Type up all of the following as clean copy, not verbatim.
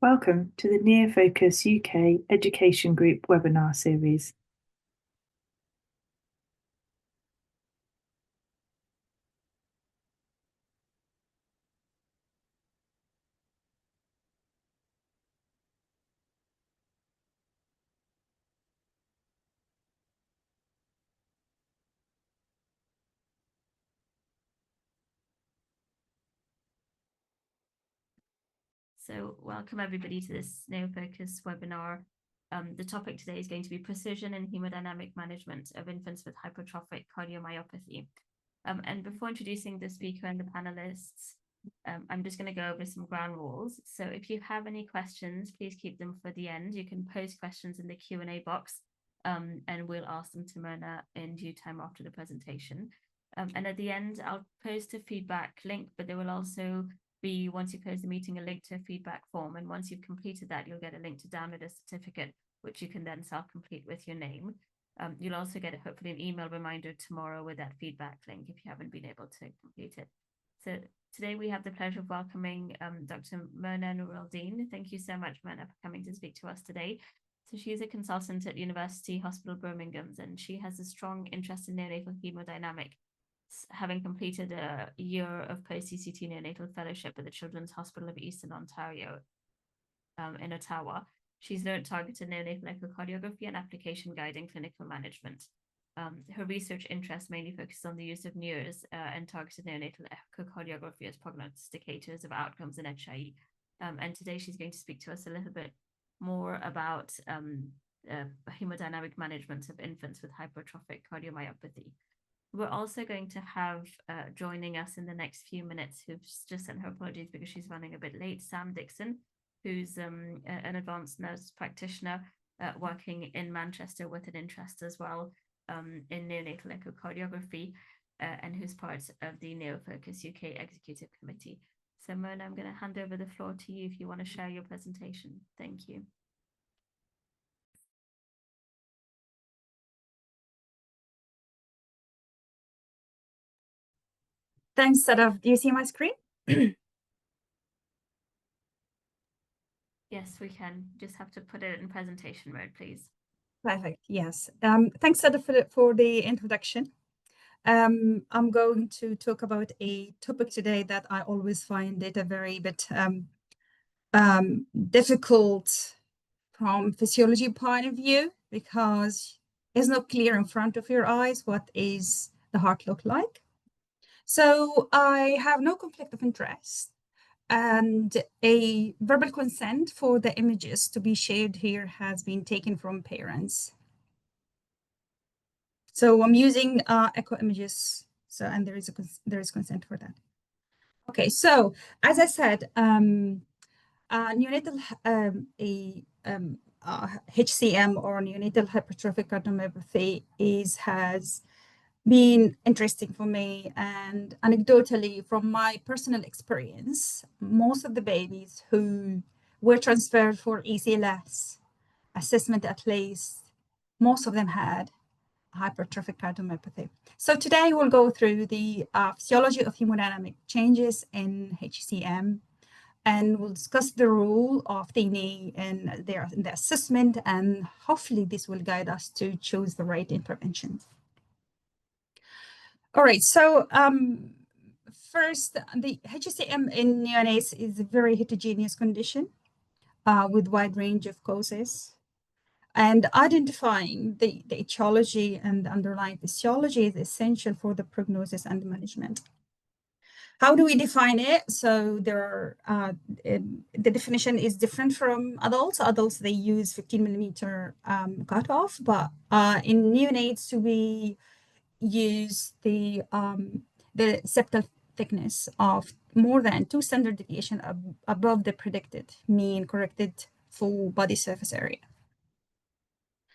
Welcome to the NeoFOCUS-UK Education Group webinar series. So welcome everybody to this NeoFOCUS webinar. The topic today is going to be precision and hemodynamic management of infants with hypertrophic cardiomyopathy. And before introducing the speaker and the panelists, I'm just going to go over some ground rules. So if you have any questions, please keep them for the end. You can post questions in the Q&A box, and we'll ask them to Myrna in due time after the presentation. And at the end, I'll post a feedback link, but there will also be, once you close the meeting, a link to a feedback form. And once you've completed that, you'll get a link to download a certificate, which you can then self-complete with your name. You'll also get hopefully an email reminder tomorrow with that feedback link if you haven't been able to complete it. So today we have the pleasure of welcoming Dr. Myrna Noureldein. Thank you so much, Myrna, for coming to speak to us today. So she's a consultant at University Hospital Birmingham, and she has a strong interest in neonatal hemodynamic, having completed a year of post-CCT neonatal fellowship at the Children's Hospital of Eastern Ontario in Ottawa. She's learned targeted neonatal echocardiography and application guiding clinical management. Her research interests mainly focus on the use of NIRS and targeted neonatal echocardiography as prognosticators of outcomes in HIE. And today she's going to speak to us a little bit more about hemodynamic management of infants with hypertrophic cardiomyopathy. We're also going to have joining us in the next few minutes, who's just sent her apologies because she's running a bit late, Sam Dixon, who's an advanced nurse practitioner working in Manchester with an interest as well in neonatal echocardiography, and who's part of the NeoFOCUS-UK Executive Committee. So Myrna, I'm going to hand over the floor to you if you want to share your presentation. Thank you. Thanks, Sadaf. Do you see my screen? Yes, we can. Just have to put it in presentation mode, please. Perfect. Yes. Thanks, Sadaf, for the introduction. I'm going to talk about a topic today that I always find it a very bit difficult from physiology point of view, because it's not clear in front of your eyes what is the heart look like. So I have no conflict of interest, and a verbal consent for the images to be shared here has been taken from parents. So I'm using echo images, so, and there is consent for that. Okay, so as I said, neonatal HCM, or neonatal hypertrophic cardiomyopathy, has been interesting for me, and anecdotally from my personal experience, most of the babies who were transferred for ECLS assessment, at least most of them had hypertrophic cardiomyopathy. So today we'll go through the physiology of hemodynamic changes in HCM, and we'll discuss the role of DNA in the assessment, and hopefully this will guide us to choose the right interventions. All right, so first, the HCM in neonates is a very heterogeneous condition with wide range of causes. And identifying the etiology and the underlying physiology is essential for the prognosis and management. How do we define it? So there are, the definition is different from adults. Adults, they use 15 millimeter cutoff, but in neonates, we use the septal thickness of more than 2 standard deviation above the predicted mean corrected full body surface area.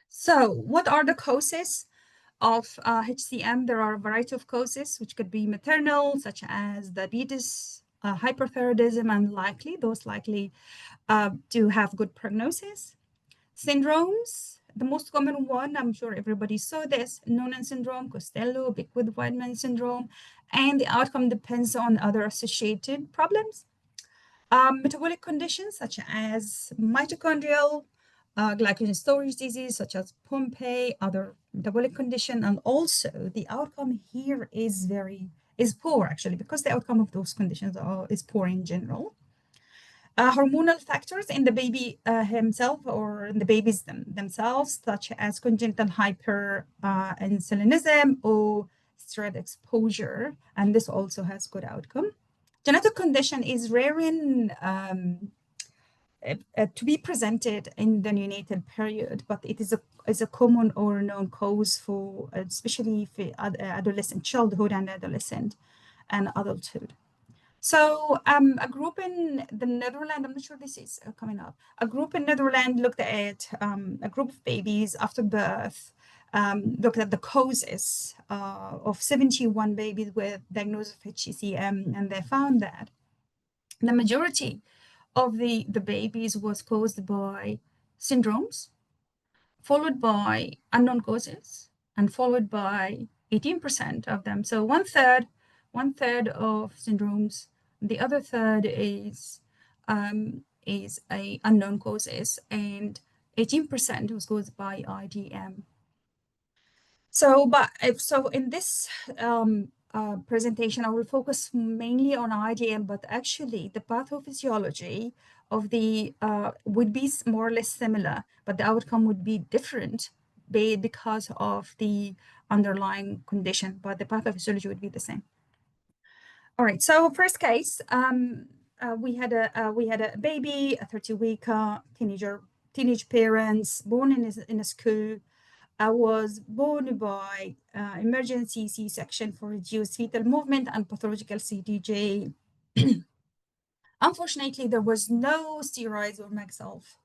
So what are the causes of HCM? There are a variety of causes, which could be maternal, such as diabetes, hyperthyroidism, and those likely to have good prognosis. Syndromes, the most common one, I'm sure everybody saw this, Noonan syndrome, Costello, Beckwith-Wiedemann syndrome, and the outcome depends on other associated problems. Metabolic conditions such as mitochondrial glycogen storage disease, such as Pompe, other metabolic condition, and also the outcome here is poor actually, because the outcome of those conditions is poor in general. Hormonal factors in the baby himself or in the babies themselves, such as congenital hyperinsulinism or steroid exposure, and this also has good outcome. Genetic condition is rare in to be presented in the neonatal period, but it is a common or known cause for especially for adolescent childhood and adolescent and adulthood. So a group in the Netherlands, I'm not sure this is coming up, a group in Netherlands looked at a group of babies after birth, looked at the causes of 71 babies with diagnosis of HCM, and they found that the majority of the babies was caused by syndromes, followed by unknown causes, and followed by 18% of them. So one third of syndromes. The other third is a unknown causes, and 18% was caused by IgM. So in this presentation, I will focus mainly on IgM, but actually the pathophysiology of the would be more or less similar, but the outcome would be different because of the underlying condition, but the pathophysiology would be the same. All right, so first case, we had a baby, a 30-week teenage parents born in a school. I was born by emergency C-section for reduced fetal movement and pathological CTJ. Unfortunately, there was no steroids or Maxilf.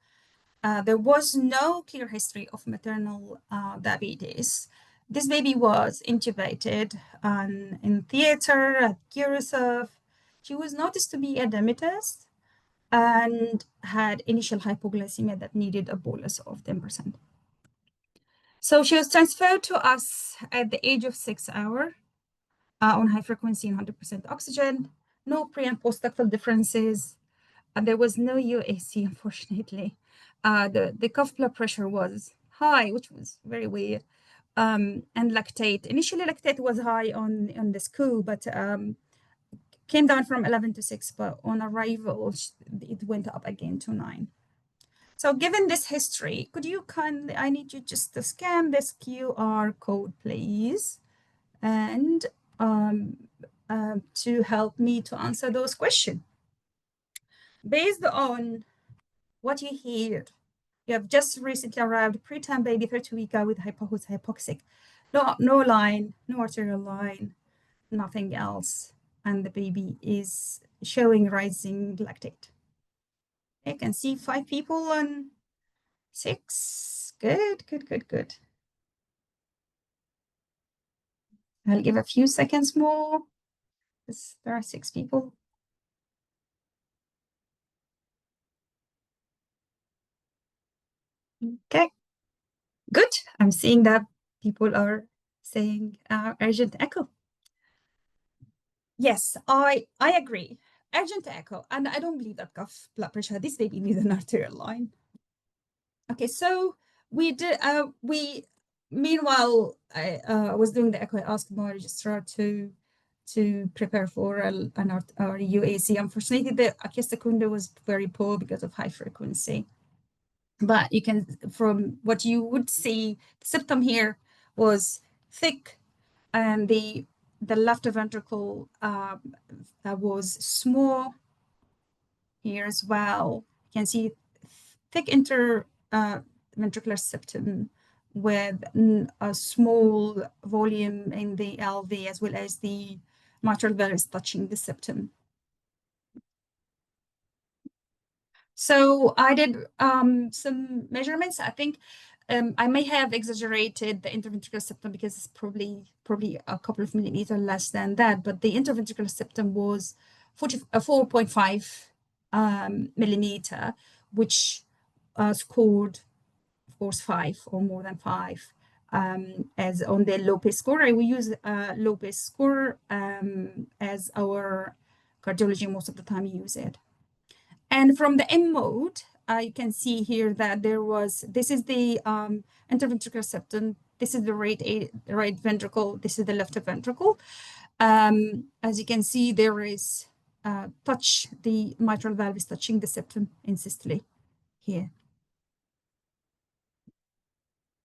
There was no clear history of maternal diabetes. This baby was intubated in theater at Curacao. She was noticed to be edematous and had initial hypoglycemia that needed a bolus of 10%. So she was transferred to us at the age of 6 hours on high frequency and 100% oxygen, no pre and post-ductal differences, and there was no UAC, unfortunately. The cuff blood pressure was high, which was very weird, and lactate. Initially, lactate was high on the school, but came down from 11 to 6, but on arrival, it went up again to 9. So given this history, could you I need you just to scan this QR code, please, and to help me to answer those questions. Based on what you hear, you have just recently arrived, preterm baby, 30-week with who's hypoxic, no line, no arterial line, nothing else, and the baby is showing rising lactate. You can see 5 people on 6. Good. I'll give a few seconds more. There are 6 people. Okay, good. I'm seeing that people are saying urgent echo. Yes, I agree. Urgent echo, and I don't believe that cuff blood pressure. This baby needs an arterial line. Okay, so we did. Meanwhile, I was doing the echo. I asked my registrar to prepare for our UAC. Unfortunately, the acoustic window was very poor because of high frequency. But you can, from what you would see, the septum here was thick, and the left ventricle was small here as well. You can see thick interventricular septum with a small volume in the LV, as well as the mitral valve touching the septum. So I did some measurements. I think I may have exaggerated the interventricular septum because it's probably a couple of millimeters less than that, but the interventricular septum was 4.5 millimeter, which scored, of course, 5 or more than 5 as on the Lopez score. We use Lopez score as our cardiology most of the time use it. And from the M mode, you can see here that this is the interventricular septum, this is the right ventricle, this is the left ventricle. As you can see, there is the mitral valve is touching the septum in systole here.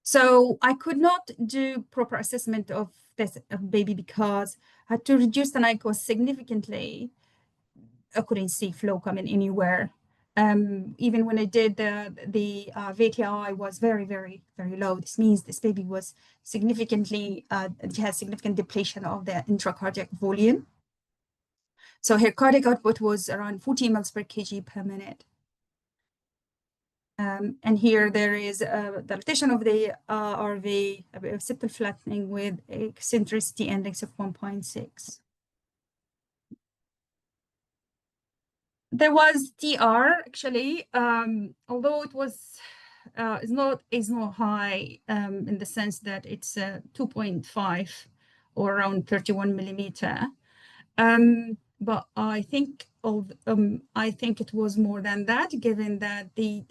So I could not do proper assessment of this baby because I had to reduce the NiCO significantly. I couldn't see flow coming anywhere. Even when I did the VTI was very, very, very low. This means this baby was significantly, it has significant depletion of the intracardiac volume. So her cardiac output was around 40 mL per kg per minute. And here there is dilatation of the RV, septal flattening with eccentricity index of 1.6. There was TR actually, although it was is not high in the sense that it's 2.5 or around 31 millimeter. But I think it was more than that, given that the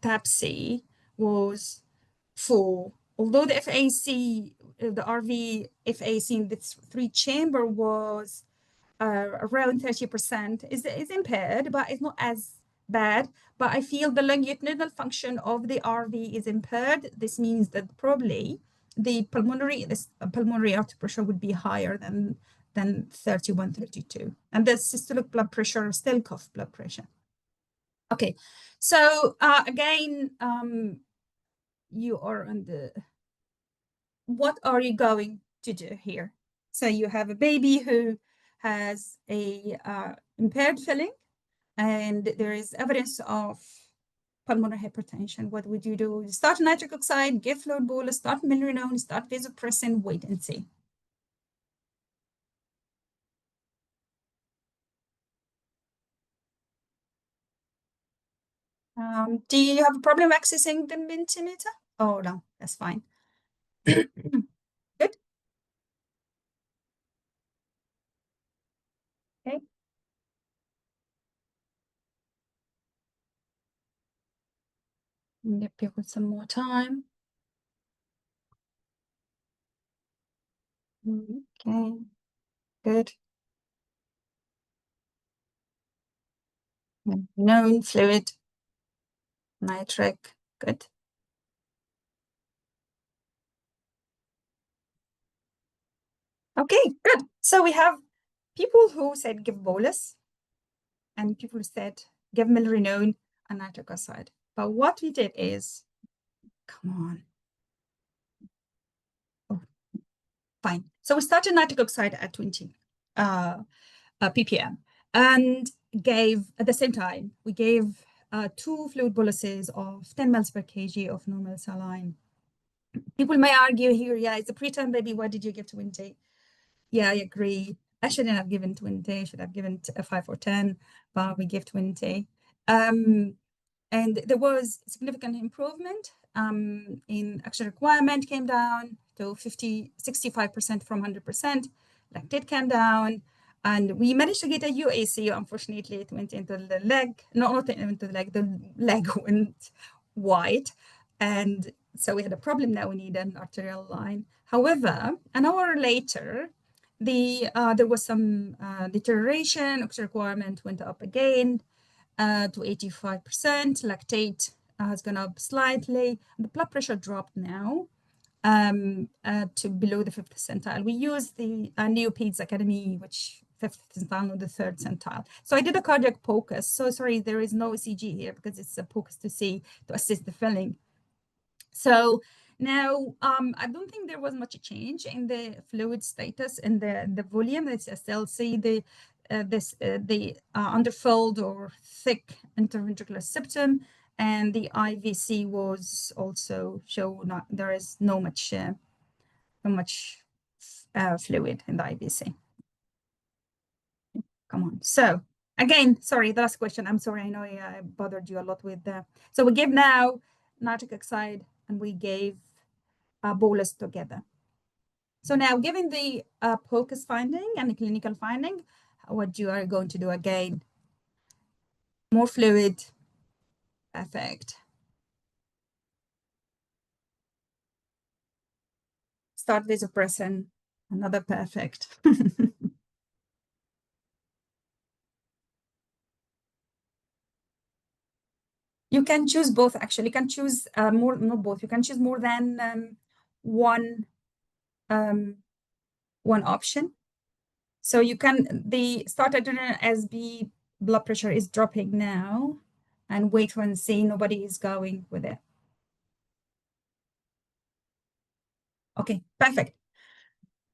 TAPSE was full. Although the FAC, the RV FAC in this 3-chamber was around 30%, is impaired, but it's not as bad. But I feel the longitudinal function of the RV is impaired. This means that probably the pulmonary artery pressure would be higher than 31, 32. And the systolic blood pressure, still cuff blood pressure. Okay, so again, you are on the, what are you going to do here? So you have a baby who has a impaired filling, and there is evidence of pulmonary hypertension. What would you do? Start nitric oxide, give fluid bolus, start milrinone, start vasopressin, wait and see. Do you have a problem accessing the Mentimeter? Oh, no, that's fine. Good. Okay. Give people some more time. Okay, good. Known fluid, nitric, good. Okay, good. So we have people who said give bolus, and people who said give milrinone and nitric oxide. But what we did is, come on. Oh, fine. So we started nitric oxide at 20 ppm and gave, at the same time, we gave 2 fluid boluses of 10 mL per kg of normal saline. People may argue here, yeah, it's a preterm baby, why did you give 20? Yeah, I agree. I shouldn't have given 20, I should have given 5 or 10, but we give 20. And there was significant improvement in oxygen requirement came down to 65% from 100%. Lactate came down, and we managed to get a UAC. Unfortunately, it went into the leg. No, not into the leg. The leg went wide, and so we had a problem. Now we need an arterial line. However, an hour later, there was some deterioration. Oxygen requirement went up again to 85%. Lactate has gone up slightly. The blood pressure dropped now to below the 5th percentile. We use the NeoPeds Academy, which 5th percentile or the 3rd centile. So I did a cardiac POCUS. So sorry, there is no ECG here because it's a POCUS to assess the filling. So now I don't think there was much change in the fluid status and the volume. I still see the underfilled or thick interventricular septum, and the IVC was also shown. There is no much fluid in the IVC. Come on. So again, sorry, the last question. I'm sorry, I know I bothered you a lot with that. So we give now nitric oxide and we gave bolus together. So now, given the POCUS finding and the clinical finding, what you are going to do again? More fluid. Perfect. Start vasopressin. Another perfect. You can choose both, actually. You can choose more, not both. You can choose more than one option. So you can, the start adrenaline as the blood pressure is dropping now, and wait and see. Nobody is going with it. Okay, perfect.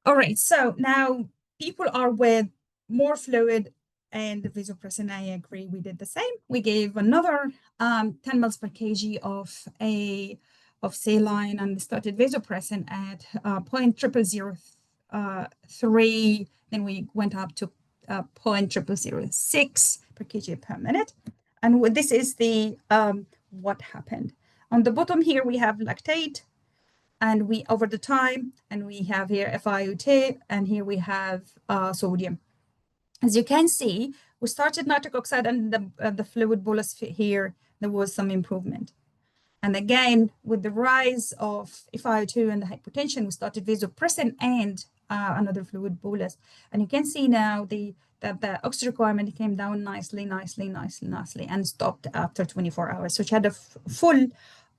All right, so now people are with more fluid and vasopressin. I agree, we did the same. We gave another 10 mils per kg of saline and started vasopressin at 0.0003. Then we went up to 0.0006 per kg per minute. And this is the what happened. On the bottom here, we have lactate, and we over the time, and we have here FiO2, and here we have sodium. As you can see, we started nitric oxide and the fluid bolus here, there was some improvement. And again, with the rise of FiO2 and the hypotension, we started vasopressin and another fluid bolus. And you can see now that the oxygen requirement came down nicely, and stopped after 24 hours. So she had a full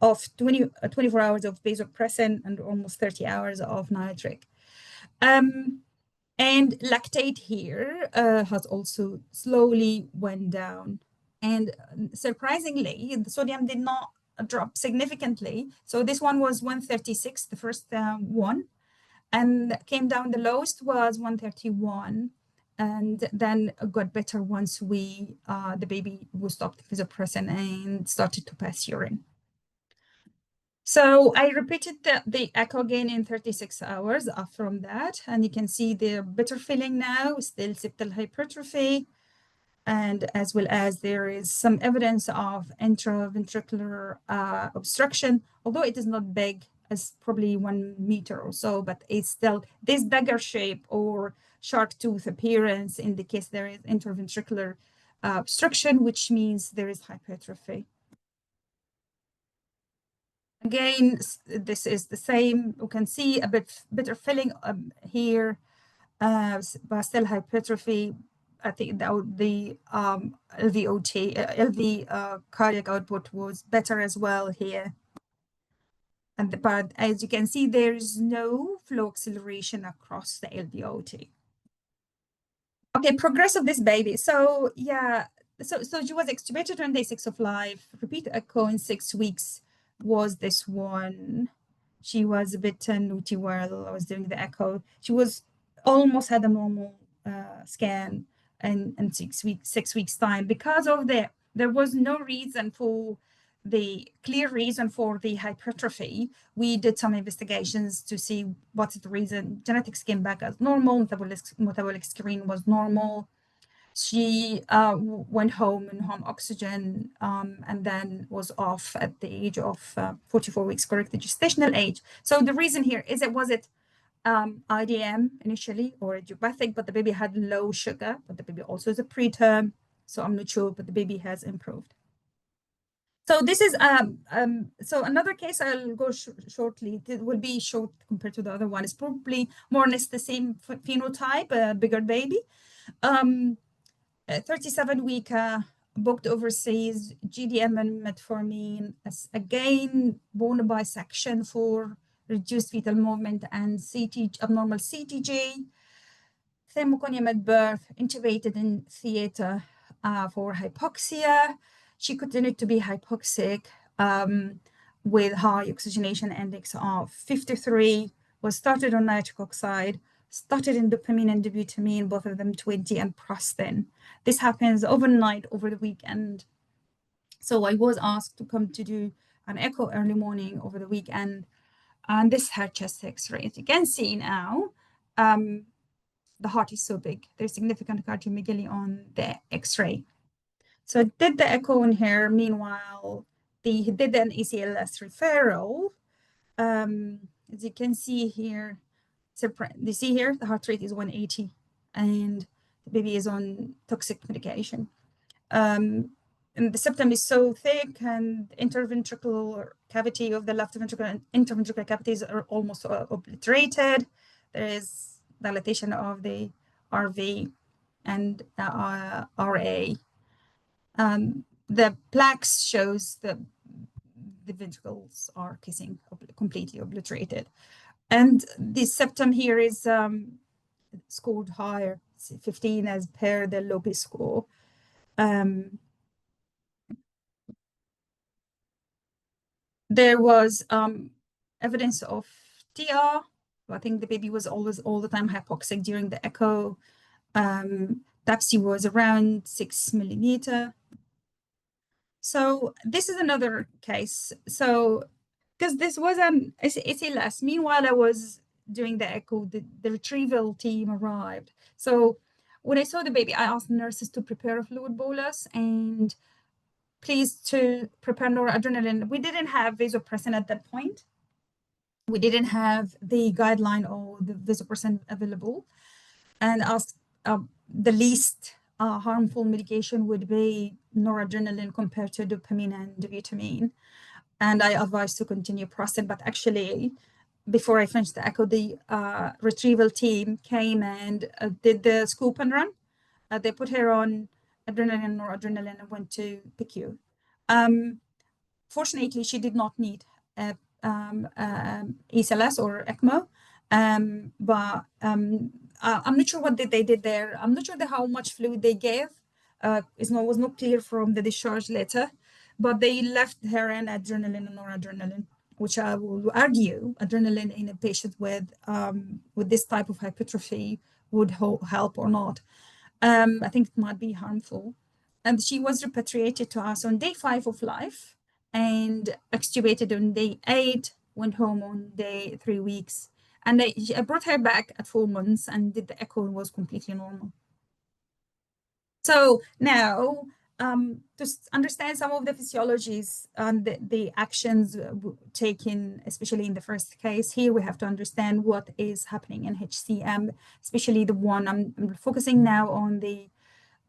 of 24 hours of vasopressin and almost 30 hours of nitric. And lactate here has also slowly went down. And surprisingly, the sodium did not drop significantly. So this one was 136, the first one, and came down. The lowest was 131, and then got better once we the baby was stopped vasopressin and started to pass urine. So I repeated the echo again in 36 hours from that, and you can see the better feeling now, still septal hypertrophy, and as well as there is some evidence of intraventricular obstruction, although it is not big, as probably 1 meter or so, but it's still this dagger shape or shark tooth appearance indicates there is intraventricular obstruction, which means there is hypertrophy. Again, this is the same. You can see a bit better filling here, but still hypertrophy. I think the LVOT, LV cardiac output was better as well here. But as you can see, there is no flow acceleration across the LVOT. Okay, progress of this baby. So yeah, so she was extubated on day 6 of life. Repeat echo in 6 weeks was this one. She was a bit naughty while I was doing the echo. She was almost had a normal scan in 6 weeks time because of there was no reason for the clear reason for the hypertrophy. We did some investigations to see what's the reason. Genetics came back as normal. Metabolic screen was normal. She went home in home oxygen and then was off at the age of 44 weeks, corrected gestational age. So the reason here is was it IDM initially or idiopathic, but the baby had low sugar, but the baby also is a preterm. So I'm not sure, but the baby has improved. So this is so another case I'll go shortly. It will be short compared to the other one. It's probably more or less the same phenotype, a bigger baby. 37-week booked overseas, GDM and metformin, again bone bisection for reduced fetal movement and abnormal CTG. Thermoconia at birth, intubated in theater for hypoxia. She continued to be hypoxic with high oxygenation index of 53, was started on nitric oxide, started in dopamine and dobutamine, both of them 20, and Prostin. This happens overnight over the weekend. So I was asked to come to do an echo early morning over the weekend, and this her chest X-ray. As you can see now, the heart is so big. There's significant cardiomegaly on the X-ray. So I did the echo in here. Meanwhile, he did an ACLS referral. As you can see here, you see here, the heart rate is 180 and the baby is on toxic medication. and the septum is so thick, and interventricular cavity of the left ventricle and interventricular cavities are almost obliterated. There is dilatation of the RV and RA. The plaques shows that the ventricles are kissing, completely obliterated. And the septum here is scored higher, 15 as per the Lopez score. There was evidence of TR. I think the baby was always all the time hypoxic during the echo. DAPC was around 6 millimeter. So this is another case. So because this was an ACLS, meanwhile I was doing the echo, the retrieval team arrived. So when I saw the baby, I asked the nurses to prepare a fluid bolus and please to prepare noradrenaline. We didn't have vasopressin at that point. We didn't have the guideline or the vasopressin available, and asked the least harmful medication would be noradrenaline compared to dopamine and dobutamine. And I advised to continue Prostin, but actually, before I finished the echo, the retrieval team came and did the scoop and run. They put her on adrenaline, noradrenaline, and went to PICU. Fortunately, she did not need ECLS or ECMO, but I'm not sure what they did there. I'm not sure how much fluid they gave. It was not clear from the discharge letter, but they left her in adrenaline and noradrenaline, which I will argue adrenaline in a patient with this type of hypertrophy would help or not. I think it might be harmful. And she was repatriated to us on day 5 of life and extubated on day 8, went home on day 3 weeks. And I brought her back at 4 months and did the echo and was completely normal. So now, to understand some of the physiologies and the actions taken, especially in the first case, here we have to understand what is happening in HCM, especially the one I'm focusing now on the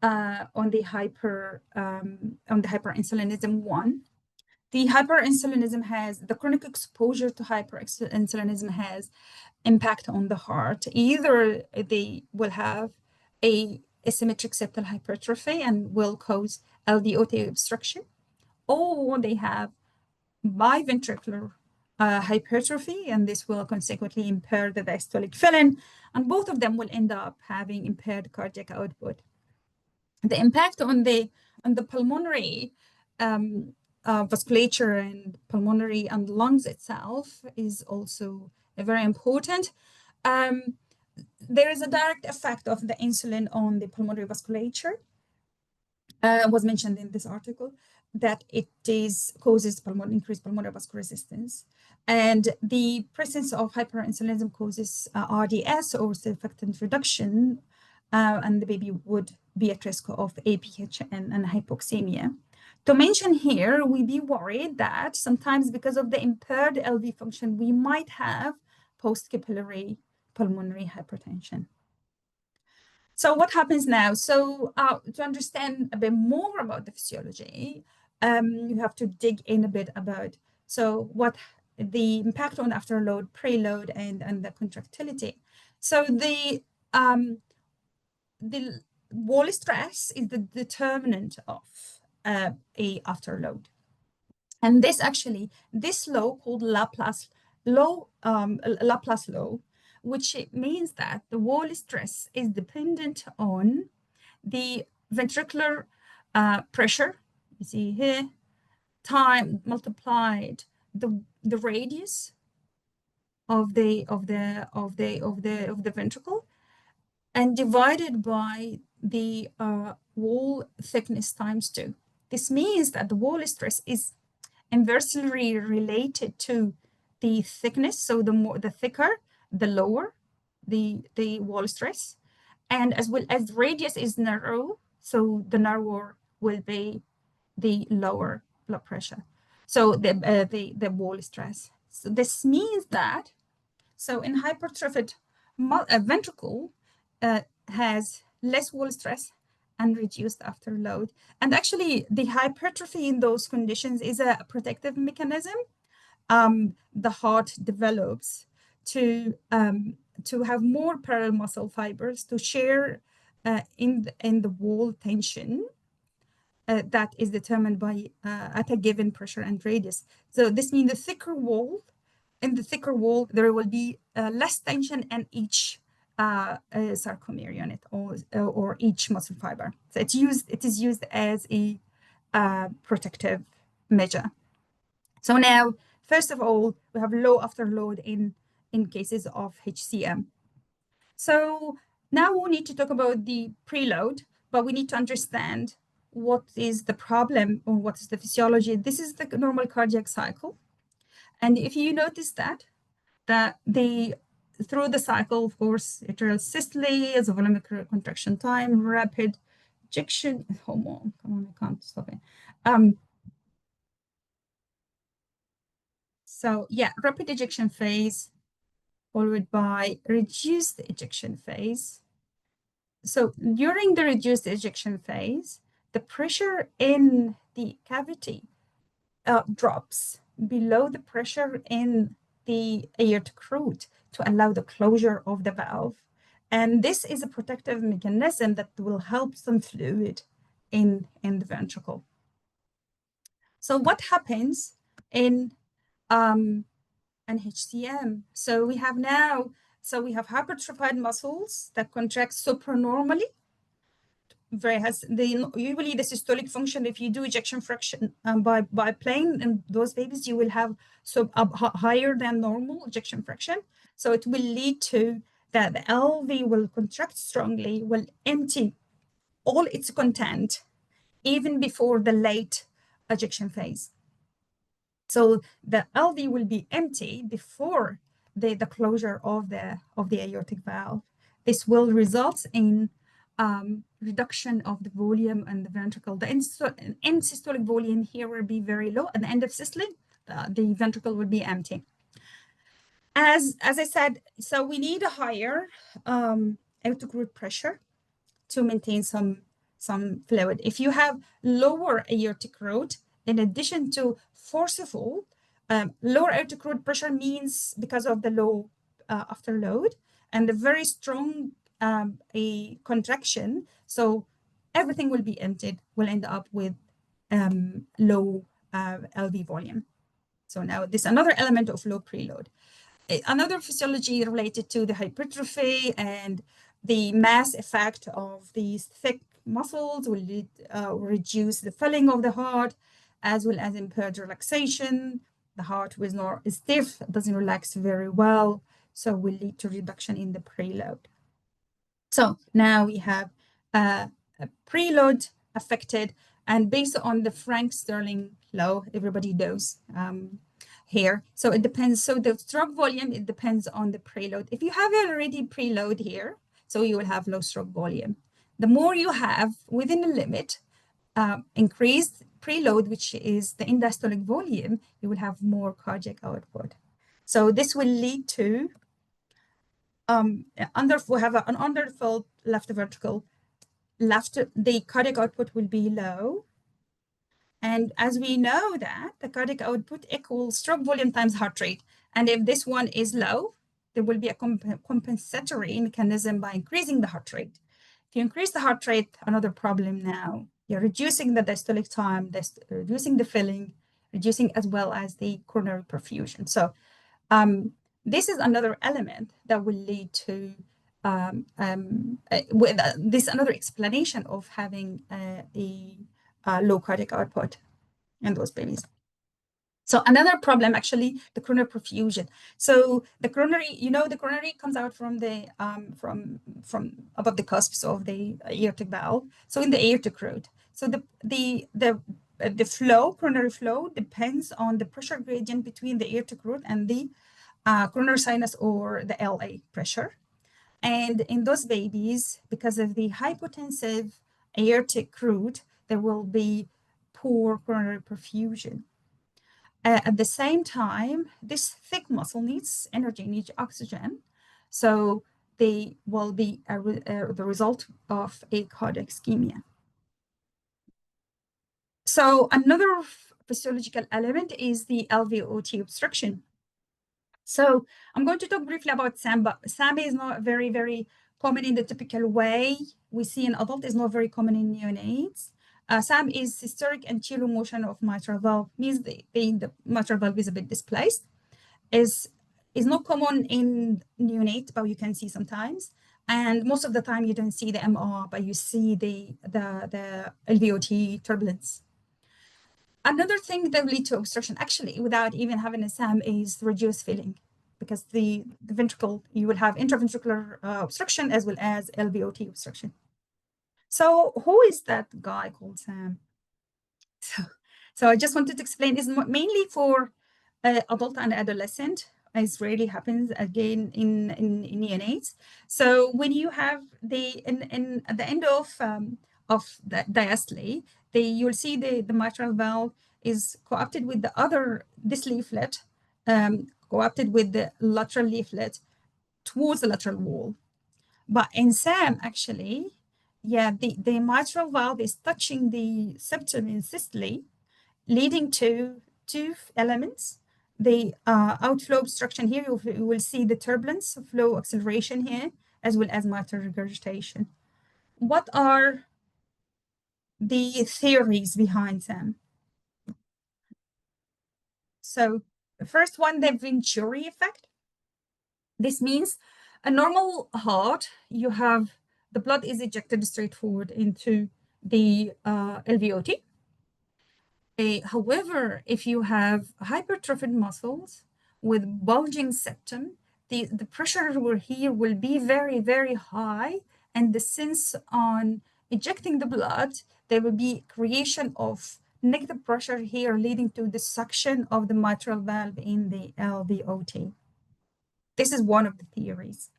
hyperinsulinism one. The hyperinsulinism has the chronic exposure to hyperinsulinism has impact on the heart. Either they will have a asymmetric septal hypertrophy and will cause LVOT obstruction, or they have biventricular hypertrophy, and this will consequently impair the diastolic filling, and both of them will end up having impaired cardiac output. The impact on the pulmonary vasculature and pulmonary and lungs itself is also very important. There is a direct effect of the insulin on the pulmonary vasculature. Was mentioned in this article that it causes increased pulmonary vascular resistance, and the presence of hyperinsulinism causes RDS or surfactant reduction, and the baby would be at risk of APH and hypoxemia. To mention here, we be worried that sometimes because of the impaired LV function, we might have post-capillary pulmonary hypertension. So what happens now? So to understand a bit more about the physiology, you have to dig in a bit about what the impact on afterload, preload, and the contractility. So the wall stress is the determinant of a afterload, and this law called Laplace law, which means that the wall stress is dependent on the ventricular pressure. You see here, time multiplied the radius of the ventricle, and divided by the wall thickness times 2. This means that the wall stress is inversely related to the thickness. So the thicker, the lower the wall stress, and as well as radius is narrow, so the narrower will be the lower blood pressure. So the wall stress. So this means that in hypertrophied ventricle has less wall stress and reduced afterload. And actually, the hypertrophy in those conditions is a protective mechanism. The heart develops to have more parallel muscle fibers to share in the wall tension that is determined by at a given pressure and radius. So this means the thicker wall. In the thicker wall, there will be less tension in each sarcomere unit or each muscle fiber. So it is used as a protective measure. So now, first of all, we have low afterload in cases of HCM. So now we need to talk about the preload, but we need to understand what is the problem or what is the physiology. This is the normal cardiac cycle. And if you notice that through the cycle, of course, atrial systole, volumic contraction time, rapid ejection. Come on, I can't stop it. So yeah, rapid ejection phase followed by reduced ejection phase. So during the reduced ejection phase, the pressure in the cavity drops below the pressure in the aortic root to allow the closure of the valve. And this is a protective mechanism that will help some fluid in the ventricle. So what happens in an HCM? So we have hypertrophied muscles that contract supranormally. Usually the systolic function, if you do ejection fraction by playing in those babies, you will have higher than normal ejection fraction. So it will lead to that the LV will contract strongly, will empty all its content even before the late ejection phase. So the LV will be empty before the closure of the aortic valve. This will result in reduction of the volume and the ventricle. The end systolic volume here will be very low. At the end of systole, the ventricle will be empty. As I said, so we need a higher aortic root pressure to maintain some fluid. If you have lower aortic root, in addition to forceful, lower aortic root pressure means because of the low afterload and the very strong a contraction, so everything will be emptied, will end up with low LV volume. So now this is another element of low preload. Another physiology related to the hypertrophy and the mass effect of these thick muscles will reduce the filling of the heart, as well as impaired relaxation. The heart was not stiff, doesn't relax very well, so will lead to reduction in the preload. So now we have a preload affected, and based on the Frank-Starling law, everybody knows here. So it depends. So the stroke volume, it depends on the preload. If you have already preload here, so you will have low stroke volume. The more you have within a limit, increased preload, which is the end-diastolic volume, you will have more cardiac output. So this will lead to we have an underfilled left ventricle. The cardiac output will be low. And as we know that the cardiac output equals stroke volume times heart rate. And if this one is low, there will be a compensatory mechanism by increasing the heart rate. If you increase the heart rate, another problem now. You're reducing the diastolic time, reducing the filling, reducing as well as the coronary perfusion. So this is another element that will lead to this another explanation of having a low cardiac output in those babies. So another problem, actually, the coronary perfusion. So the coronary, the coronary comes out from the from above the cusps of the aortic valve. So in the aortic root. So the flow, coronary flow, depends on the pressure gradient between the aortic root and the coronary sinus or the LA pressure. And in those babies, because of the hypotensive aortic root, there will be poor coronary perfusion. At the same time, this thick muscle needs energy, needs oxygen. So they will be the result of a cardiac ischemia. So another physiological element is the LVOT obstruction. So I'm going to talk briefly about SAM, but SAM is not very, very common in the typical way we see in adult. Is not very common in neonates. SAM is systolic anterior motion of mitral valve, means the mitral valve is a bit displaced. Is not common in neonate, but you can see sometimes. And most of the time you don't see the MR, but you see the LVOT turbulence. Another thing that will lead to obstruction, actually, without even having a SAM, is reduced filling, because the ventricle, you will have intraventricular obstruction as well as LVOT obstruction. So who is that guy called SAM? So I just wanted to explain, is mainly for adult and adolescent, as rarely happens again in neonates. So when you have at the end of the diastole, you'll see the mitral valve is co-opted with this leaflet, co-opted with the lateral leaflet towards the lateral wall. But in SAM, actually, yeah, the mitral valve is touching the septum in systole, leading to two elements. The outflow obstruction here, you will see the turbulence, flow acceleration here, as well as mitral regurgitation. What are the theories behind them? So the first one, the Venturi effect. This means a normal heart, you have the blood is ejected straight forward into the LVOT. However, if you have hypertrophic muscles with bulging septum, the pressure here will be very, very high, and the sense on ejecting the blood, there will be creation of negative pressure here, leading to the suction of the mitral valve in the LVOT. This is one of the theories.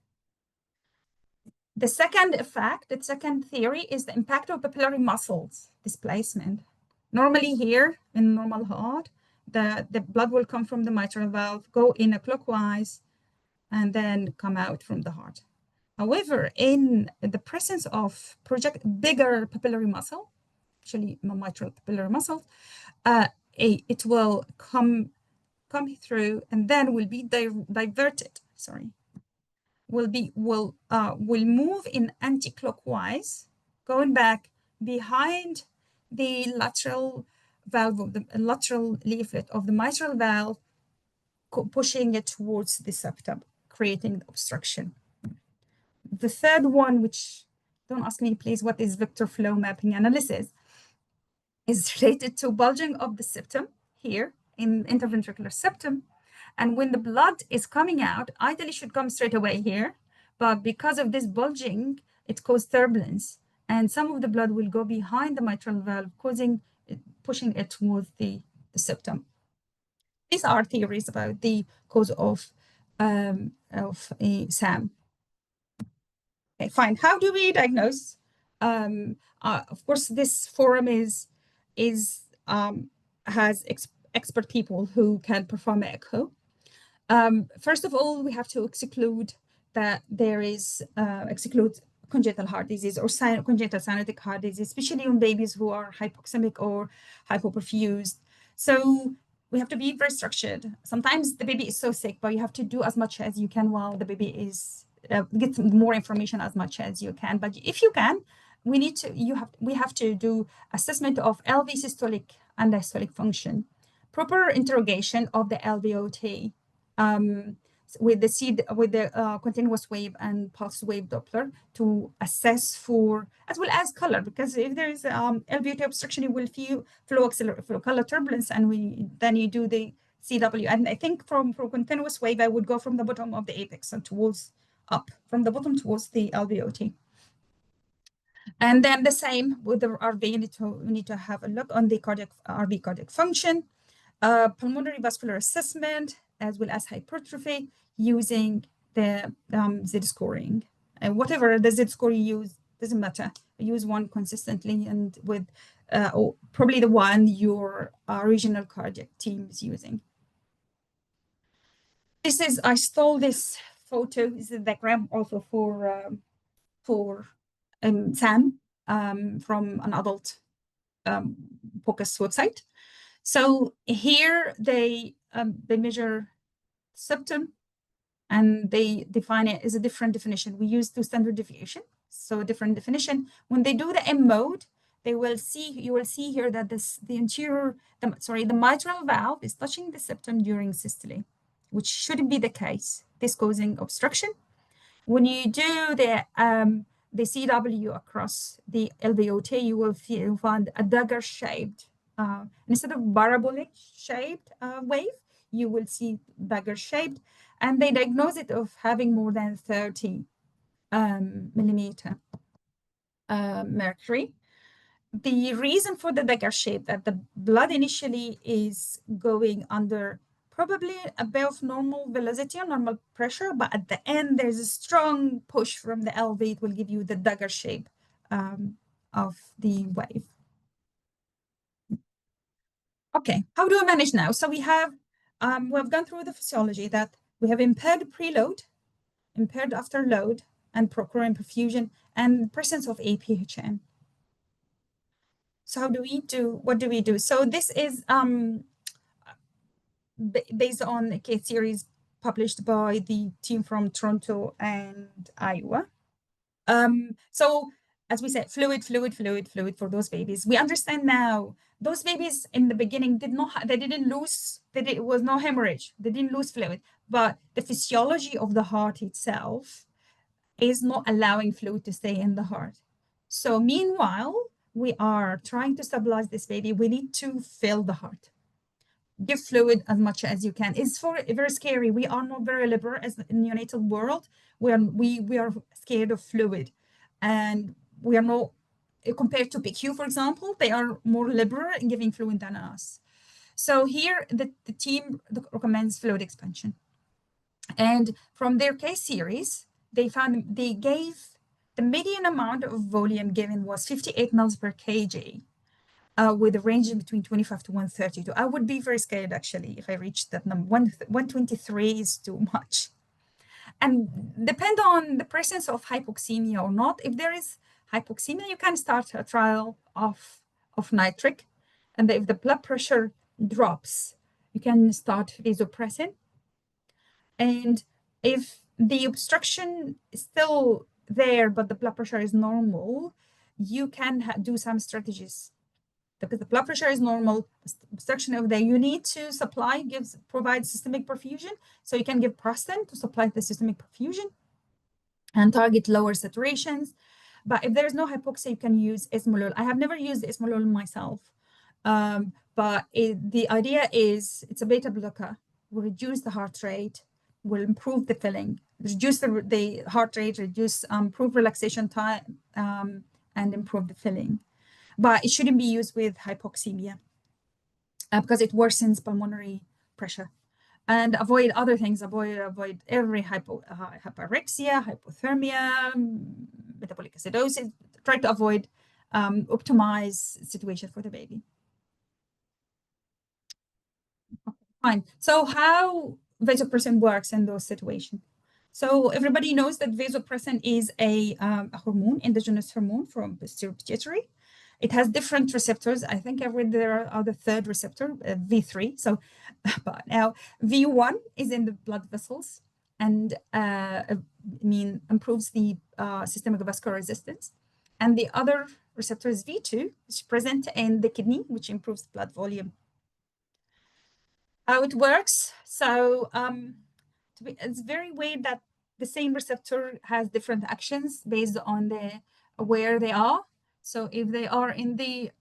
The second effect, the second theory, is the impact of papillary muscles displacement. Normally here in normal heart, the blood will come from the mitral valve, go in a clockwise, and then come out from the heart. However, in the presence of bigger papillary muscle, actually mitral papillary muscle, it will come through and then will be diverted. Will move in anti-clockwise, going back behind the lateral valve of the lateral leaflet of the mitral valve, pushing it towards the septum, creating obstruction. The third one, which don't ask me please what is vector flow mapping analysis, is related to bulging of the septum here in interventricular septum. And when the blood is coming out, ideally should come straight away here, but because of this bulging, it causes turbulence, and some of the blood will go behind the mitral valve, pushing it towards the septum. These are theories about the cause of a SAM. Okay, fine. How do we diagnose? Of course, this forum has expert people who can perform echo. First of all, we have to exclude that there is exclude congenital heart disease or congenital cyanotic heart disease, especially in babies who are hypoxemic or hypoperfused. So we have to be very structured. Sometimes the baby is so sick, but you have to do as much as you can while the baby is get more information as much as you can. But if you can, we have to do assessment of LV systolic and diastolic function, proper interrogation of the LVOT. With the continuous wave and pulse wave Doppler to assess for, as well as color, because if there is LVOT obstruction, you will feel flow color turbulence, and then you do the CW. And I think for continuous wave, I would go from the bottom of the apex and towards up, from the bottom towards the LVOT. And then the same with the RV, we need to have a look on the RV cardiac function, pulmonary vascular assessment, as well as hypertrophy, using the Z scoring. And whatever the Z score you use, doesn't matter. Use one consistently and with probably the one your regional cardiac team is using. I stole this photo. This is a diagram also for SAM from an adult POCUS website. So here they measure septum, and they define it as a different definition. We use 2 standard deviation, so different definition. When they do the M mode, you will see here that the mitral valve is touching the septum during systole, which shouldn't be the case. This causing obstruction. When you do the CW across the LVOT, you will find a dagger-shaped, instead of parabolic shaped wave, you will see dagger-shaped, and they diagnose it of having more than 30 millimeter mercury. The reason for the dagger shape that the blood initially is going under probably above normal velocity or normal pressure, but at the end there's a strong push from the LV. It will give you the dagger shape of the wave. Okay, how do we manage now? So we've gone through the physiology that we have impaired preload, impaired afterload, and procuring perfusion, and presence of APHM. So what do we do? So this is based on a case series published by the team from Toronto and Iowa. So as we said, fluid for those babies. We understand now those babies in the beginning it was no hemorrhage. They didn't lose fluid, but the physiology of the heart itself is not allowing fluid to stay in the heart. So meanwhile, we are trying to stabilize this baby. We need to fill the heart. Give fluid as much as you can. It's very scary. We are not very liberal as in the neonatal world. We are scared of fluid, and we are not, compared to PICU, for example, they are more liberal in giving fluid than us. So here the team recommends fluid expansion. And from their case series, they gave the median amount of volume given was 58 mL per kg. With a range between 25 to 132. I would be very scared, actually, if I reached that number. 123 is too much. And depend on the presence of hypoxemia or not. If there is hypoxemia, you can start a trial of nitric. And if the blood pressure drops, you can start vasopressin. And if the obstruction is still there, but the blood pressure is normal, you can do some strategies. Because the blood pressure is normal, obstruction of you need to provide systemic perfusion. So you can give Prostin to supply the systemic perfusion and target lower saturations. But if there's no hypoxia, you can use esmolol. I have never used esmolol myself, but the idea is it's a beta blocker, will reduce the heart rate, will improve the filling, reduce the heart rate, improve relaxation time, and improve the filling. But it shouldn't be used with hypoxemia because it worsens pulmonary pressure. And avoid other things. Avoid every hyperexia, hypothermia, metabolic acidosis. Try to avoid optimize situation for the baby. Okay, fine. So how vasopressin works in those situations? So everybody knows that vasopressin is a hormone, endogenous hormone from posterior pituitary. It has different receptors. I think I read there are the third receptor, V3. So, but now V1 is in the blood vessels and improves the systemic vascular resistance. And the other receptor is V2, which is present in the kidney, which improves blood volume. How it works? So it's very weird that the same receptor has different actions based on where they are. So if they are in the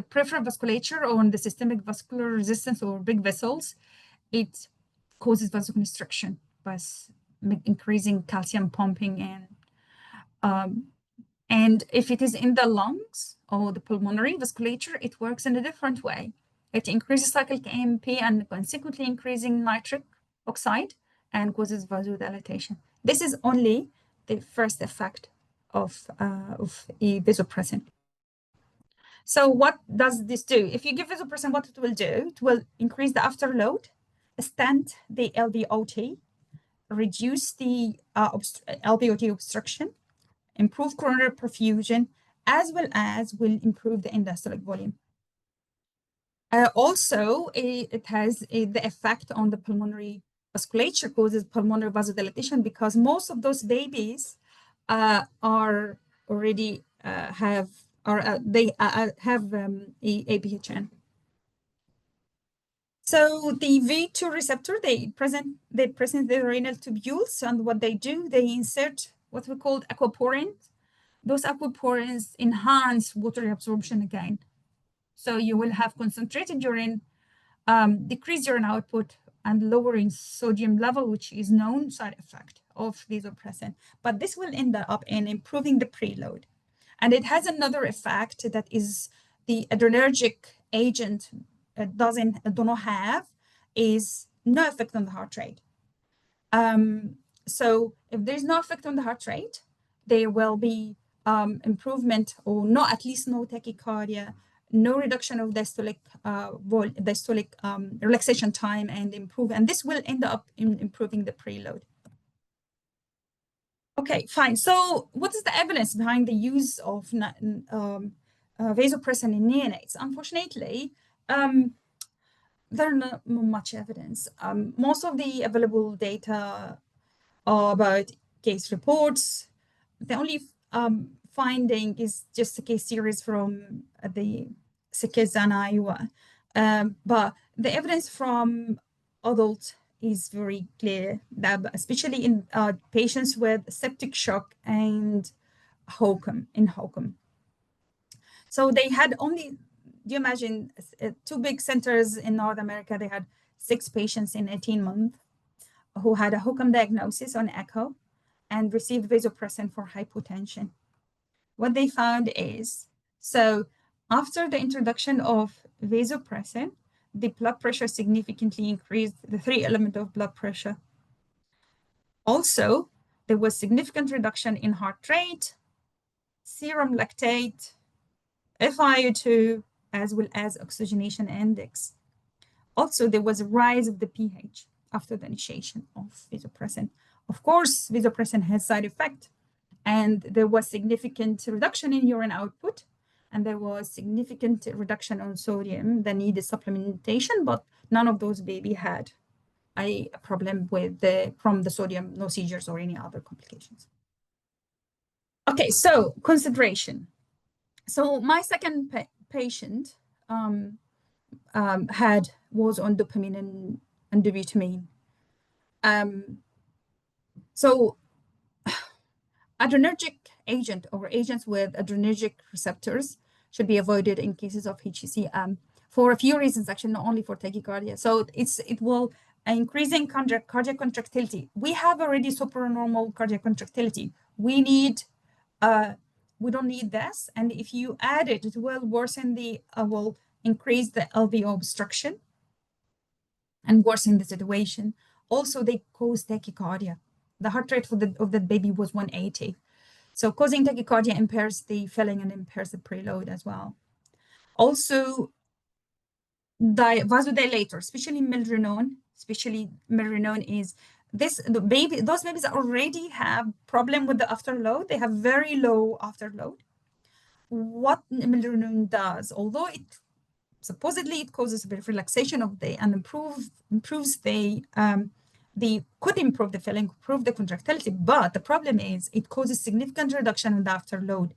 peripheral vasculature or in the systemic vascular resistance or big vessels, it causes vasoconstriction by increasing calcium pumping and if it is in the lungs or the pulmonary vasculature, it works in a different way. It increases cyclic AMP and consequently increasing nitric oxide and causes vasodilatation. This is only the first effect of vasopressin. So what does this do? If you give vasopressin, what it will do, it will increase the afterload, stent the LVOT, reduce the LVOT obstruction, improve coronary perfusion, as well as will improve the end-diastolic volume. Also, it has the effect on the pulmonary vasculature, causes pulmonary vasodilation, because most of those babies are already have APHN. So the V2 receptor, they present the renal tubules, and what they do, they insert what we call aquaporins. Those aquaporins enhance water reabsorption again. So you will have concentrated urine, decreased urine output, and lowering sodium level, which is known side effect of vasopressin. But this will end up in improving the preload. And it has another effect that is the adrenergic agent do not have, is no effect on the heart rate. So if there's no effect on the heart rate, there will be improvement, or no, at least no tachycardia, no reduction of diastolic relaxation time, and this will end up in improving the preload. Okay, fine. So what is the evidence behind the use of vasopressin in neonates? Unfortunately, there's not much evidence. Most of the available data are about case reports. The only finding is just a case series from the Sikis and Iowa. But the evidence from adults is very clear, that especially in patients with septic shock and HOCM. So they had only, do you imagine, 2 big centers in North America, they had 6 patients in 18 months who had a HOCM diagnosis on echo and received vasopressin for hypotension. What they found is, so after the introduction of vasopressin, the blood pressure significantly increased, the 3 element of blood pressure. Also, there was significant reduction in heart rate, serum lactate, FiO2, as well as oxygenation index. Also, there was a rise of the pH after the initiation of vasopressin. Of course, vasopressin has side effect, and there was significant reduction in urine output, and there was significant reduction on sodium that needed supplementation, but none of those baby had a problem with from the sodium, no seizures or any other complications. Okay, so consideration. So my second patient was on dopamine and dobutamine. So adrenergic agent or agents with adrenergic receptors should be avoided in cases of HCM for a few reasons, actually, not only for tachycardia. So it will increasing cardiac contractility. We have already supernormal cardiac contractility. We don't need this, and if you add it, it will worsen will increase the LVO obstruction and worsen the situation. Also, they cause tachycardia. The heart rate of the baby was 180. So causing tachycardia impairs the filling and impairs the preload as well. Also, vasodilator, especially milrinone is those babies that already have problem with the afterload. They have very low afterload. What milrinone does, although supposedly it causes a bit of relaxation of and improves could improve the filling, improve the contractility, but the problem is it causes significant reduction in the afterload,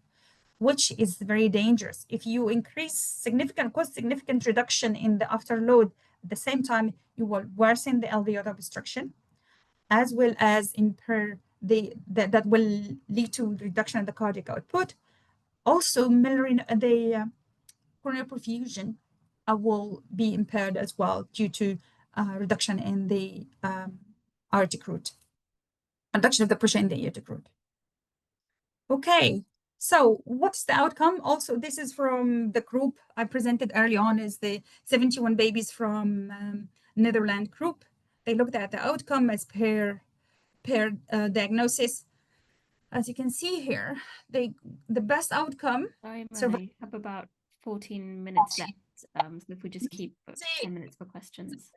which is very dangerous. If you cause significant reduction in the afterload, at the same time, you will worsen the LVOT obstruction, as well as impair that will lead to reduction in the cardiac output. Also, the coronary perfusion will be impaired as well due to reduction in the aortic root, reduction of the pressure in the aortic root. Okay, so what's the outcome? Also, this is from the group I presented early on, is the 71 babies from Netherlands group. They looked at the outcome as per diagnosis. As you can see here, the best outcome. I have about 14 minutes left. So if we just keep 10 minutes for questions.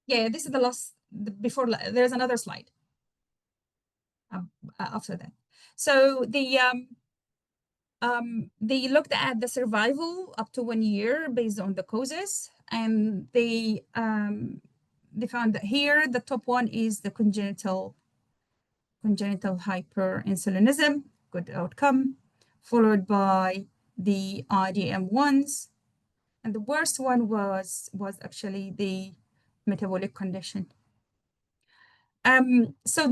Yeah, this is the last, before there's another slide after that. So the They looked at the survival up to 1 year based on the causes, and they found that here the top one is the congenital hyperinsulinism, good outcome, followed by the IDM ones, and the worst one was actually the metabolic condition. So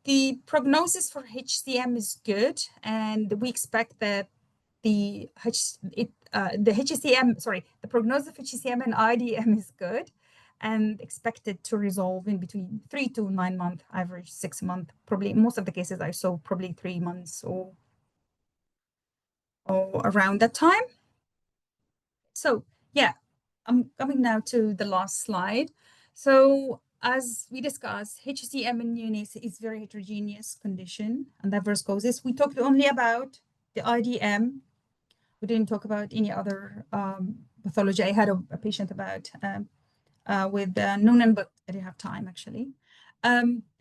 the prognosis for HCM is good, and we expect that the prognosis of HCM and IDM is good, and expected to resolve in between 3 to 9 months, average 6 months. Probably most of the cases I saw probably 3 months or around that time. So yeah, I'm coming now to the last slide. So as we discussed, HCM in neonates is very heterogeneous condition and diverse causes. We talked only about the IDM. We didn't talk about any other pathology. I had a patient about with Noonan, but I didn't have time actually.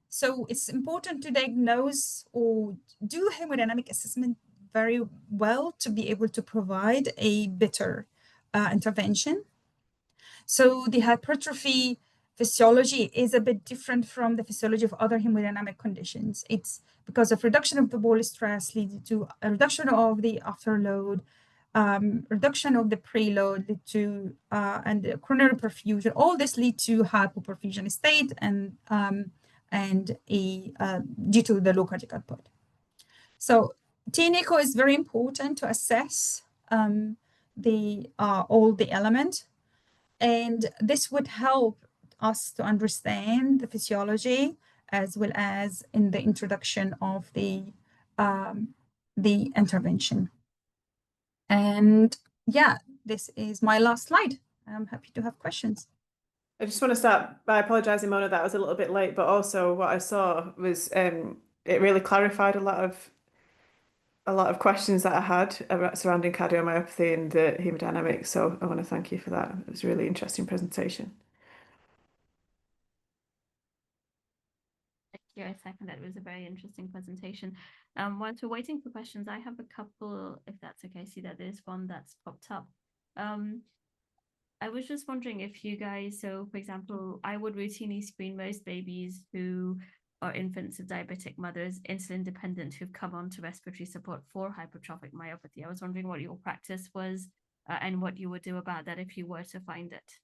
So it's important to diagnose or do hemodynamic assessment very well to be able to provide a better intervention. So the hypertrophy physiology is a bit different from the physiology of other hemodynamic conditions. It's because of reduction of the ball stress leads to a reduction of the afterload, reduction of the preload lead to and the coronary perfusion. All this lead to hypoperfusion state and due to the low cardiac output. So TNECO is very important to assess all the elements, and this would help us to understand the physiology as well as in the introduction of the intervention. And yeah, this is my last slide. I'm happy to have questions. I just want to start by apologising, Mona, that I was a little bit late, but also what I saw was it really clarified a lot of questions that I had surrounding cardiomyopathy and the haemodynamics. So I want to thank you for that. It was a really interesting presentation. Thank you. I second that. It was a very interesting presentation. Whilst we're waiting for questions, I have a couple, if that's okay. I see that there's one that's popped up. I was just wondering if you guys, so for example, I would routinely screen most babies who are infants of diabetic mothers, insulin dependent, who've come on to respiratory support for hypertrophic myopathy. I was wondering what your practice was and what you would do about that if you were to find it.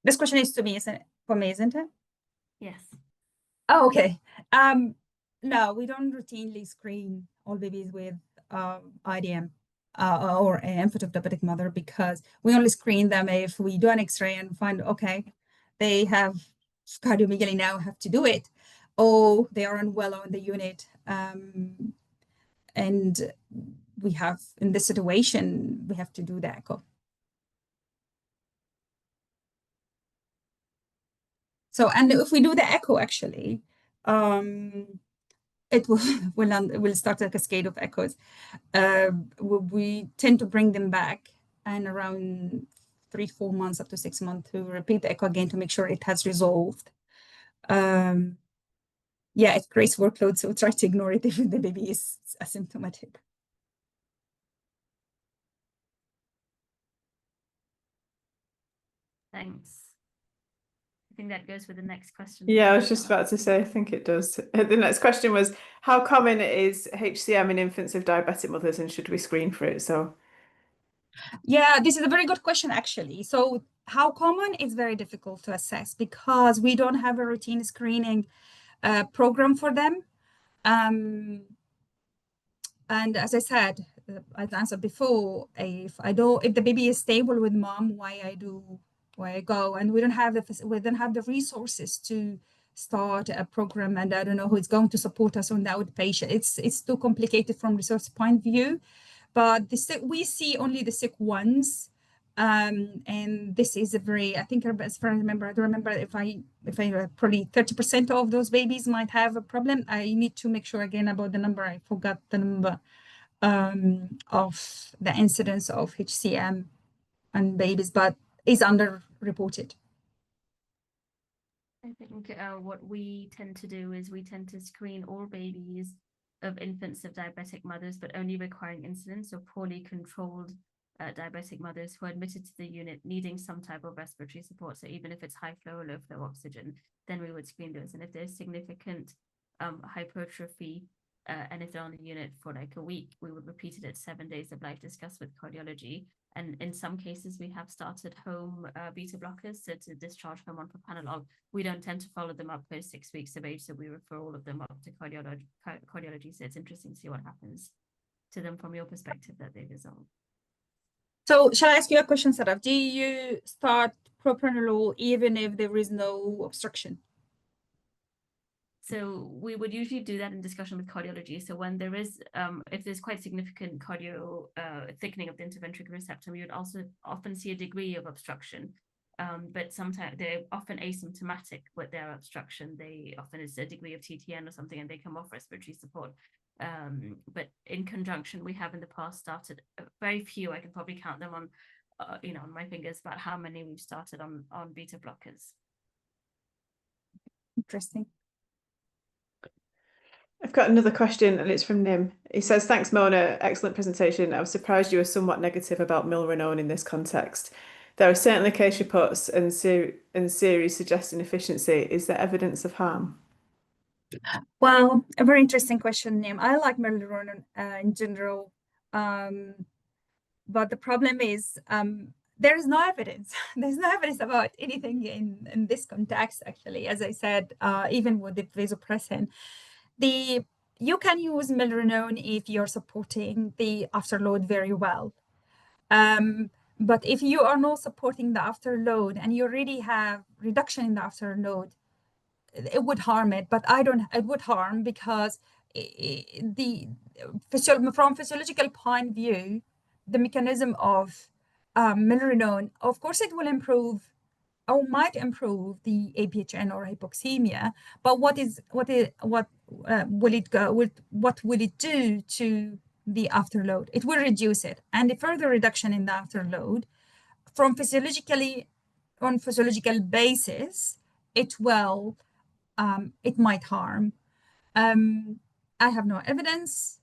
This question is to me, isn't it? For me, isn't it? Yes. Oh, okay. No, we don't routinely screen all babies with IDM or an infant of diabetic mother, because we only screen them if we do an X-ray and find, okay, they have cardiomegaly, now have to do it, or they are unwell on the unit. And we have, in this situation, we have to do the echo. So, and if we do the echo, actually, it will start a cascade of echoes. We tend to bring them back, and around 3-4 months up to 6 months to repeat the echo again to make sure it has resolved. Yeah, it creates workload, so try to ignore it if the baby is asymptomatic. Thanks. I think that goes with the next question. Yeah, I was just about to say, I think it does. The next question was, how common is HCM in infants of diabetic mothers, and should we screen for it? So yeah, this is a very good question, actually. So how common is very difficult to assess because we don't have a routine screening program for them. And as I said, I've answered before, if the baby is stable with mom, why I go, and we don't have the resources to start a program, and I don't know who is going to support us on the outpatient. It's too complicated from resource point of view, but we see only the sick ones, and this is a very, I think, as far as I remember, I don't remember if I probably 30% of those babies might have a problem. I need to make sure again about the number. I forgot the number of the incidence of HCM on babies, but is underreported. I think what we tend to do is we tend to screen all babies of infants of diabetic mothers, but only requiring insulin, so poorly controlled diabetic mothers who are admitted to the unit needing some type of respiratory support. So even if it's high flow or low flow oxygen, then we would screen those. And if there's significant hypertrophy, and if they're on the unit for like a week, we would repeat it at 7 days of life, discussed with cardiology. And in some cases, we have started home beta blockers to discharge home on propranolol. We don't tend to follow them up post 6 weeks of age, so we refer all of them up to cardiology. So it's interesting to see what happens to them from your perspective that they resolve. So shall I ask you a question, Sarah? Do you start propranolol even if there is no obstruction? So we would usually do that in discussion with cardiology. So when there is, if there's quite significant cardio thickening of the interventricular receptor, we would also often see a degree of obstruction. But sometimes they're often asymptomatic with their obstruction. They often is a degree of TTN or something, and they come off respiratory support. But in conjunction, we have in the past started very few. I can probably count them on, on my fingers, about how many we've started on beta blockers. Interesting. I've got another question, and it's from Nim. He says, "Thanks, Mona. Excellent presentation. I was surprised you were somewhat negative about milrinone in this context. There are certainly case reports and series suggesting efficiency. Is there evidence of harm?" Well, a very interesting question, Nim. I like milrinone in general, but the problem is there is no evidence. There's no evidence about anything in this context, actually. As I said, even with the vasopressin. You can use milrinone if you're supporting the afterload very well. But if you are not supporting the afterload and you already have reduction in the afterload, it would harm it. But it would harm because from physiological point of view, the mechanism of milrinone, of course, it will improve or might improve the APHN or hypoxemia, but what will it do to the afterload? It will reduce it, and a further reduction in the afterload on physiological basis, it might harm. I have no evidence,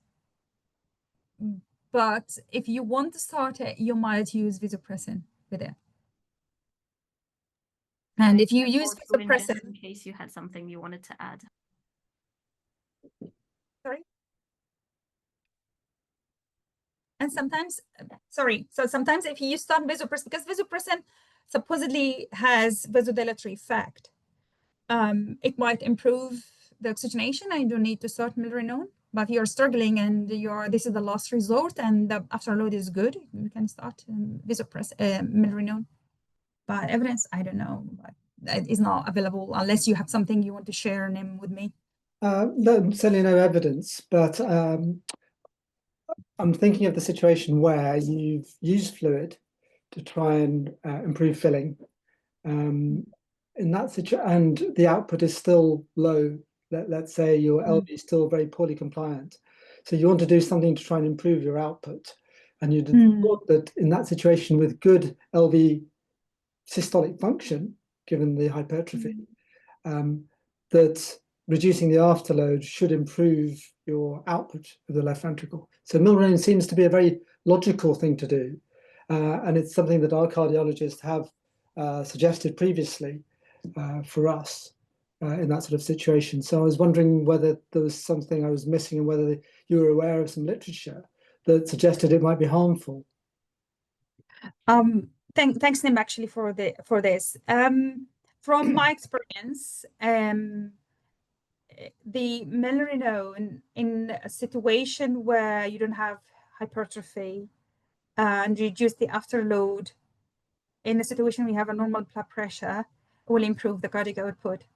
but if you want to start it, you might use vasopressin with it. And if you use vasopressin, in case you had something you wanted to add. Sorry. And sometimes, so sometimes if you start vasopressin, because vasopressin supposedly has vasodilatory effect, it might improve the oxygenation and you don't need to start milrinone. But if you're struggling and this is the last resort and the afterload is good, you can start milrinone. But evidence, I don't know, but it is not available unless you have something you want to share with me. No, certainly no evidence, but I'm thinking of the situation where you've used fluid to try and improve filling. In that situation, and the output is still low. Let's say your LV is still very poorly compliant. So you want to do something to try and improve your output. And you thought that in that situation with good LV systolic function, given the hypertrophy, that reducing the afterload should improve your output of the left ventricle. So milrinone seems to be a very logical thing to do. And it's something that our cardiologists have suggested previously for us in that sort of situation. So I was wondering whether there was something I was missing and whether you were aware of some literature that suggested it might be harmful. Thanks, Nim, actually, for this. From my experience, the milrinone in a situation where you don't have hypertrophy and reduce the afterload, in a situation we have a normal blood pressure, will improve the cardiac output.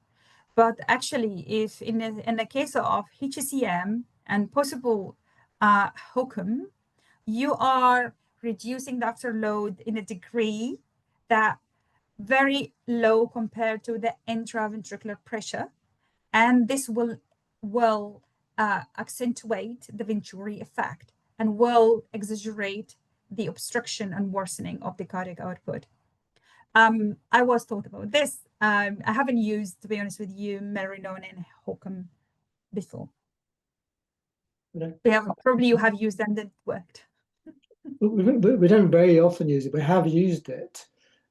But actually, if in the case of HCM and possible HOCM, you are reducing the afterload in a degree that very low compared to the intraventricular pressure, and this will accentuate the Venturi effect and will exaggerate the obstruction and worsening of the cardiac output. I was taught about this. I haven't used, to be honest with you, milrinone and HOCM before. Probably you have used and it worked. We don't very often use it. We have used it,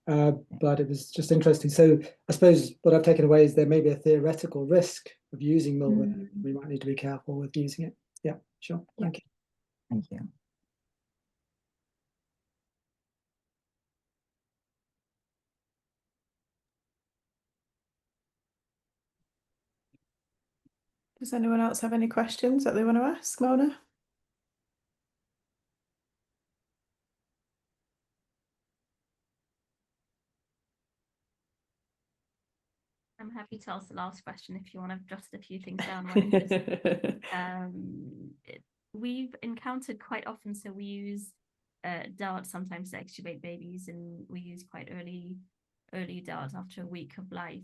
but it was just interesting. So I suppose what I've taken away is there may be a theoretical risk of using Noureldein. We might need to be careful with using it. Yeah, sure. Thank you. Thank you. Does anyone else have any questions that they want to ask, Mona? I'm happy to ask the last question if you want to jot a few things down. While I'm just, we've encountered quite often, so we use DART sometimes to extubate babies, and we use quite early DART after a week of life.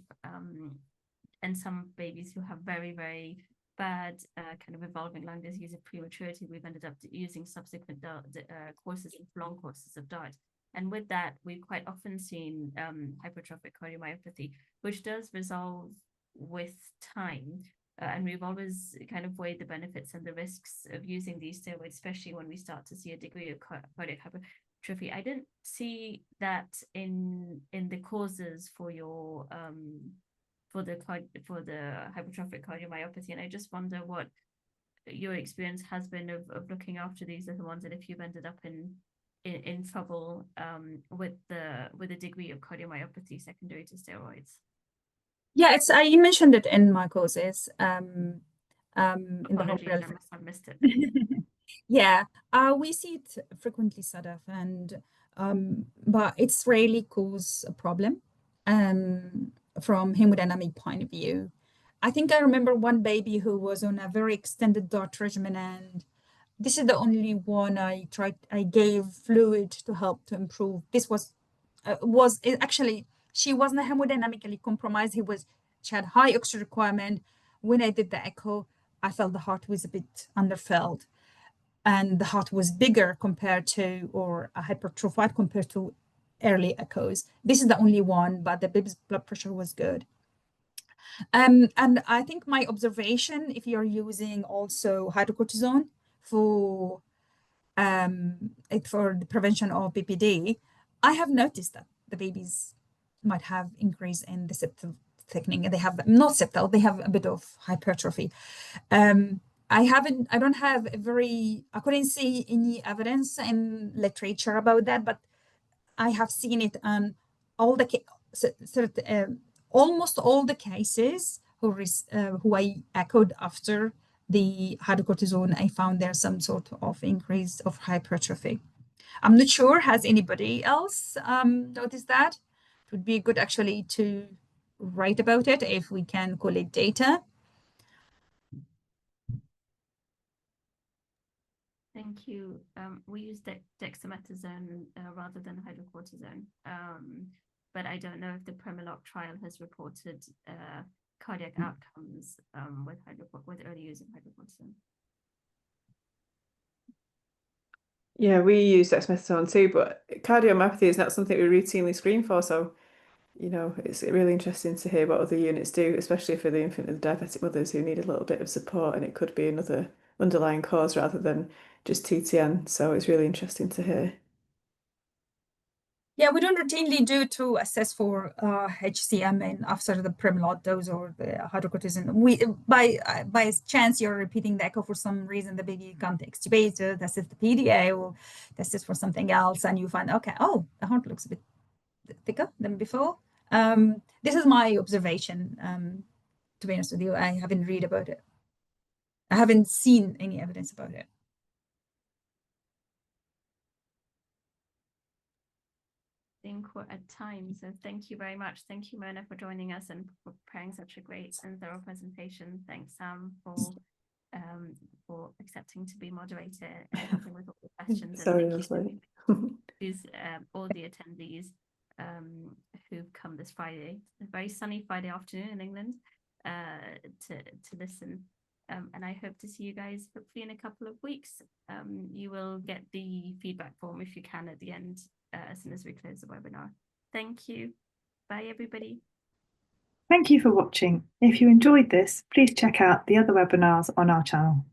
And some babies who have very, very bad kind of evolving lung disease of prematurity, we've ended up using subsequent courses and long courses of DART. And with that, we've quite often seen hypertrophic cardiomyopathy, which does resolve with time. And we've always kind of weighed the benefits and the risks of using these steroids, especially when we start to see a degree of cardiac hypertrophy. I didn't see that in the causes for your for the hypertrophic cardiomyopathy, and I just wonder what your experience has been of looking after these little ones, and if you've ended up in trouble with a degree of cardiomyopathy secondary to steroids. Yeah, I mentioned it in my courses. In Apologies, the I missed it. Yeah, we see it frequently, Sadaf, and but it's rarely cause a problem from hemodynamic point of view. I think I remember one baby who was on a very extended DART regimen, and this is the only one I gave fluid to help to improve. This was actually, she wasn't hemodynamically compromised. She had high oxygen requirement. When I did the echo, I felt the heart was a bit underfilled, and the heart was bigger compared to, or a hypertrophied compared to early echoes. This is the only one, but the baby's blood pressure was good. And I think my observation, if you're using also hydrocortisone for the prevention of PPD, I have noticed that the babies might have increase in the septal thickening. They have not septal, they have a bit of hypertrophy. I couldn't see any evidence in literature about that, but I have seen it on all the almost all the cases who I echoed after the hydrocortisone. I found there's some sort of increase of hypertrophy. I'm not sure, has anybody else noticed that? It would be good actually to write about it if we can collect data. Thank you. We use dexamethasone rather than hydrocortisone, but I don't know if the Premiloc trial has reported cardiac outcomes with early use of hydrocortisone. Yeah, we use dexamethasone too, but cardiomyopathy is not something we routinely screen for. So, you know, it's really interesting to hear what other units do, especially for the infant and the diabetic mothers who need a little bit of support, and it could be another underlying cause rather than just TTN. So it's really interesting to hear. Yeah, we don't routinely do to assess for HCM and after the Premiloc dose or the hydrocortisone. By chance you're repeating the echo for some reason, the baby can't extubate, that's the PDA, or that's just for something else, and you find, okay, oh, the heart looks a bit thicker than before. This is my observation. To be honest with you, I haven't read about it. I haven't seen any evidence about it. I think we're at time, so thank you very much. Thank you, Mona, for joining us and for preparing such a great and thorough presentation. Thanks, Sam, for accepting to be moderator and helping with all the questions. Sorry, and I was late. all the attendees who've come this Friday, a very sunny Friday afternoon in England, to listen. And I hope to see you guys hopefully in a couple of weeks. You will get the feedback form if you can at the end as soon as we close the webinar. Thank you. Bye, everybody. Thank you for watching. If you enjoyed this, please check out the other webinars on our channel.